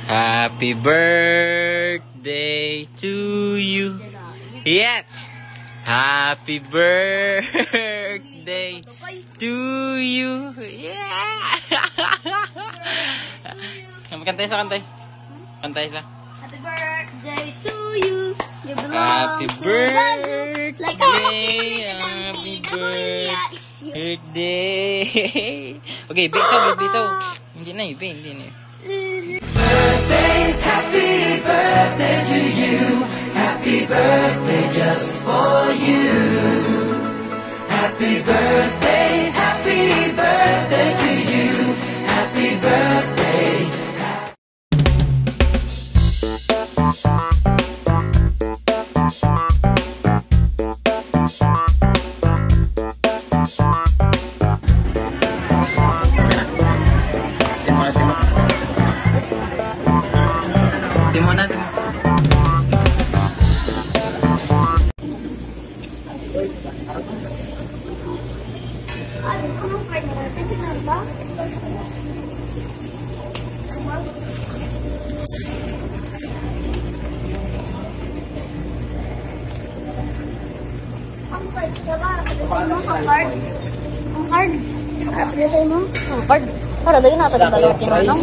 Happy birthday to you. Yes. Happy birthday to you. Yeah. Kantay sa kantay. Kantay sa. Happy birthday to you. You belong Happy to birthday. like Happy birthday. Okay, biso. Hindi na. Happy birthday to you. Happy birthday just for you. Happy birthday to you. Happy birthday. Timo na. Ang card. Pinasay mo? Ang card. Para doon natin ang dalawang tinanong.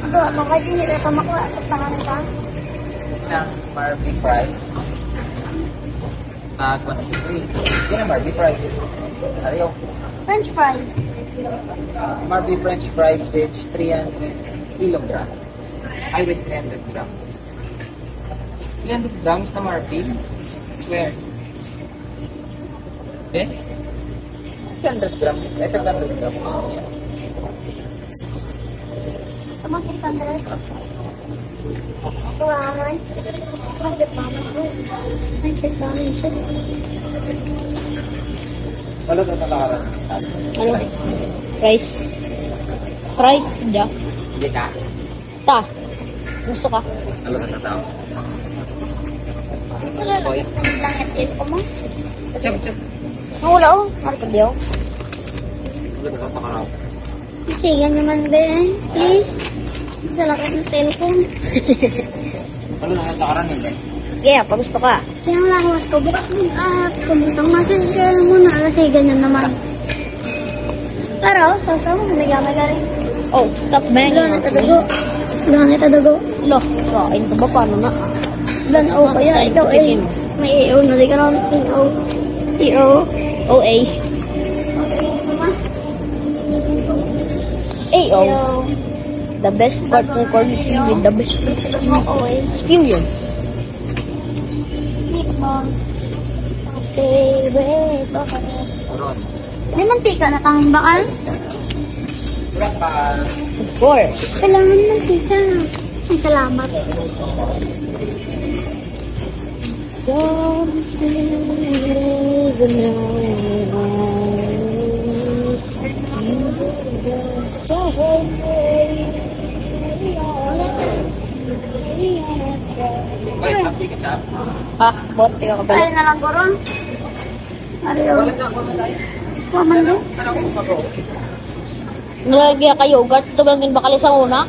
Ito, ang card hindi na makuha. Tanganin ka? Barbie fries. Tag 1, 2, 3. Yan ang Barbie fries. Ariyo. French fries. Barbie French fries with 300 kilogram. I with 300 grams. 300 grams na Barbie? Where? Okay? 300 grams. 300 grams. Tama 600. Tuwangan. Bakit mamas mo? Ay, check namin siya. Wala na talakaran. Ano? Rice. Rice, hindi. Hindi ka. Ta. Gusto ka? Wala na tao. Wala lang. Langit din ko mo. Chap. Wala oh. Marka diyo. Wala na talakaran. Isigan naman ba eh. Please. Sa lakas ng telecom. Wala na talakaran hindi. Kaya, pag gusto ka. Kaya ang lawas ko. Bukas mo. Kumusang masasya mo na. Kasi ganyan naman. Pero, sasaw mo. May rin. Oh, stop banging. Ilan ito dugo. Ilan ito dugo. Lo, kain ka ba? Paano na? Ilan o kaya ito eh. May EO na. Di ka naman EO. EO. OA. AO. The best partner quality with the best experience. Favorite. Aron. May mantika na tanging bakal? Wala pa. Of course. Kailangan mantika. Ay, salamat. Don't say the Wait, happy ka siya? Ha? Bot, tika ka ba? Ay, na lang ko ron. Ariyo. Waman din. Nalagyan ka yogurt. Ito ba lang bakal sa una?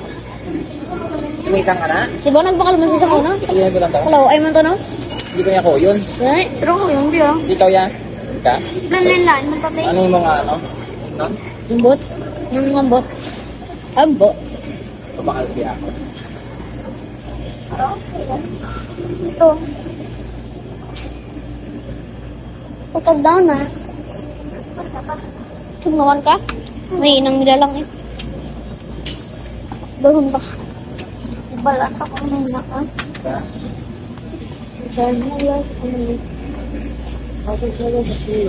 Tumitang ka na? Diba nagbakal man siya sa una? Sige, ko lang daw. Hello, ay man to no? Hindi ko niya ko yun. Ay, Pero ko yung di oh. Ikaw yan? Ika? Lan. Magpapay. Ano yung mga ano? No? ambot. Ambot. Ambot. Pabakal siya ako. Ito. Tutog down na. Tumawan ka? May inang nilalang eh. Doon ba? Balat ako ng naka. Ika? Turn my life for me. I'll tell you this way.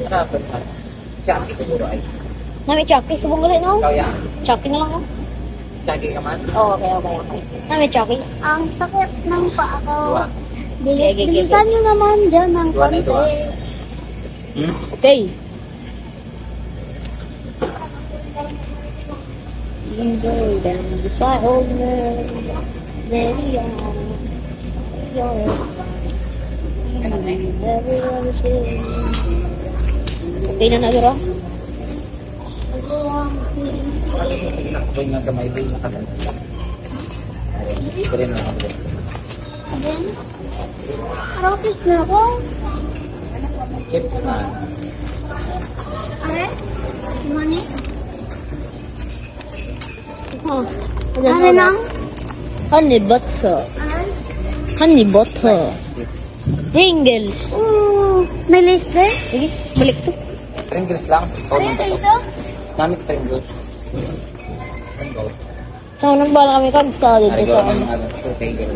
Sarap ba? Chucky siguro ay. Nami Chucky, subong galit no? Ikaw yan? Chucky na lang oh. Chucky ka man? Oo, okay. Nami Chucky. Ang sakit ng paa ko. Dua. Bilisan nyo naman dyan ng Dua na konti. dua. Hmm? Okay. Enjoy them beside old man. Very young. Okay na na, Giro? Bakit yung tinakboy ng kamay bay na kagano? Ito rin lang ako. Again? Arokis na ako. Chips na. Are? Money? Oh, Ano lang? honey butter. Ano? Honey butter. Pringles. Ooh, may lace there? Sige, balik to. Pringles lang. Ano yung isa? Namit Pringles. Pringles. So, nagbala kami kag sa dito Arigo sa ang mga okay girl.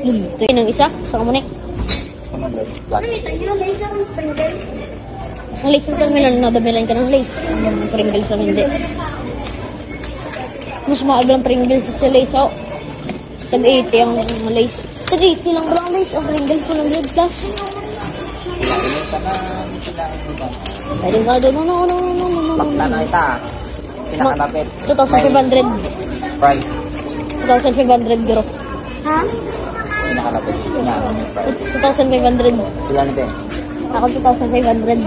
dito ng isa sa kamunik. Commander. Ano yung lace akong Pringles? Ang lace ng melon, nadabilan ka ng lace. Ang Pringles lang hindi. Mas maagal ang Pringles sa lace. Oh. Tag 80 ang lace. Tag 80 lang ba ang lace? Ang Pringles 100 plus. Kailangan ka na sila. Pwede ka doon. No. Bakla na ita. Pinakalapit. 2,500. Price. 2,500 euro. Ha? Pinakalapit. Price. 2,500. Sila nito eh. Ako 2,500.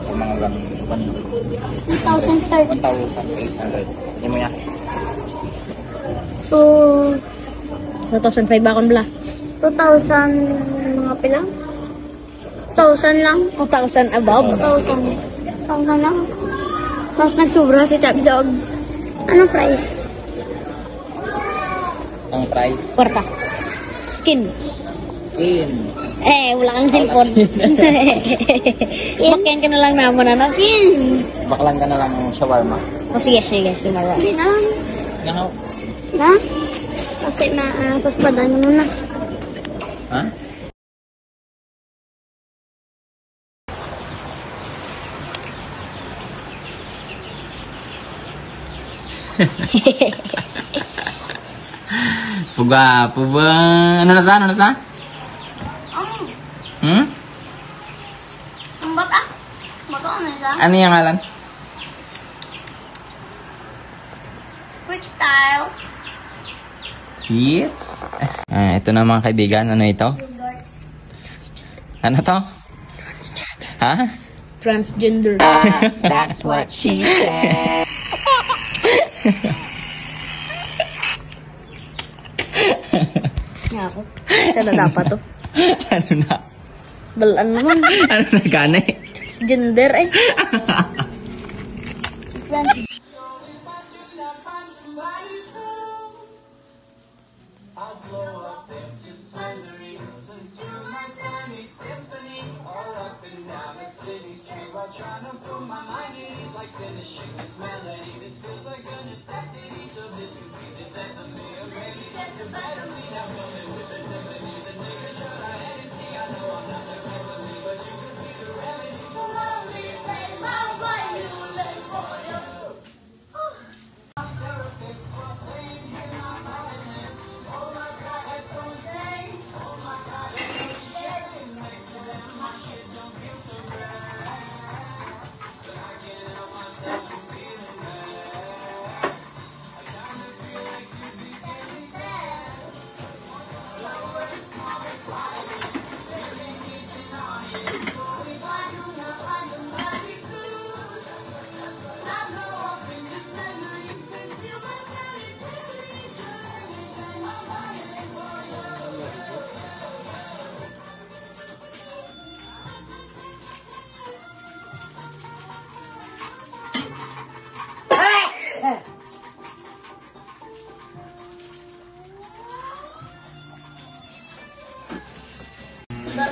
Yung mga lang. 1,030. 1,800. Yung mo yan. So, 2,500 akong bala. 2,000 mga pilang? 1,000 lang? 2,000 above. 1,000. 1,000 lang? Tapos nagsubra si Top Dog. Anong price? Ang price. Kwarta. Skin. In. Wala kang cellphone. Bakyan ka na lang naman na natin. Baklan ka na lang ng shawarma. O sige, sumara. Hindi na. Nahaw. Na? Kasi paspadan mo na. Ha? Puga. Ano na sa? Hmm? Ang bata? Bata ano isa? Ano yung ngalan? Quick style. Yes. Ito na mga kaibigan. Ano ito? Ano to? Ha? Transgender. That's what she said. Nga ako. Siya na dapat to. Ano na? Balaan naman. Ano na gana eh? Gender eh.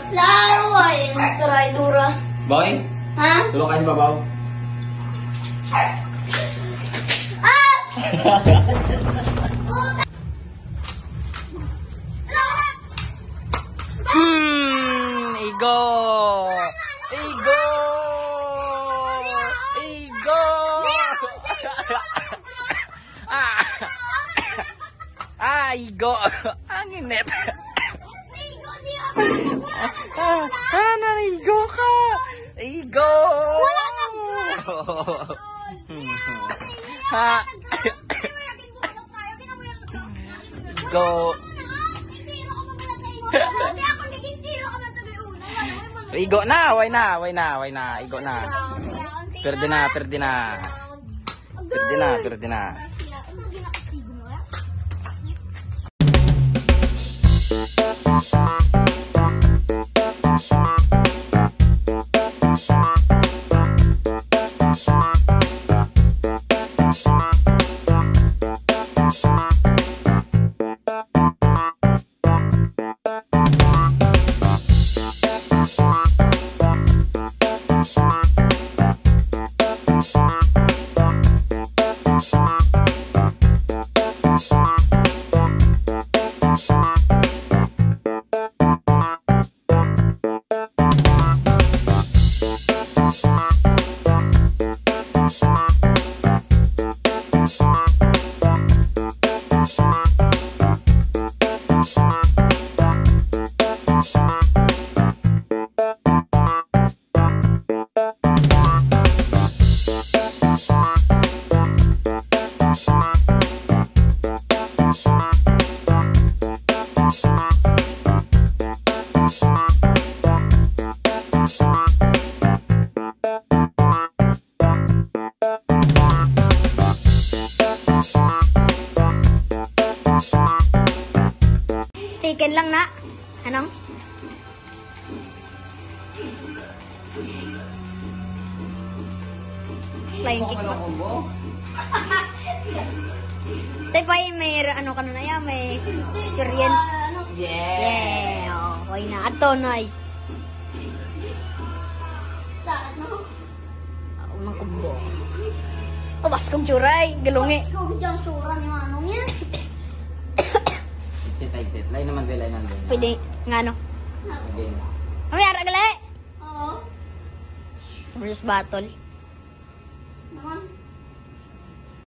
Laro ay, dura. Boy? Ha? Tulong kayo sa babaw. Igo! Igo! Igo! Igo! Ang init! Narigo ka! Igo! Ha! Igo! Igo na! Why na? Igo na! Perde na. Perde na. Chicken lang na. Anong? Flying kick ba? Tay pa may ano ka na yan, may experience. Yeah. Yeah, okay na. Ato, nice. Unang kumbo. Oh, baskong churay. Galungi. Baskong dyan sura ni Manong yan. Exit. Lain naman, lain naman. Pwede, nga no. Games. Mamaya, ragali. Oo. Versus battle. Naman.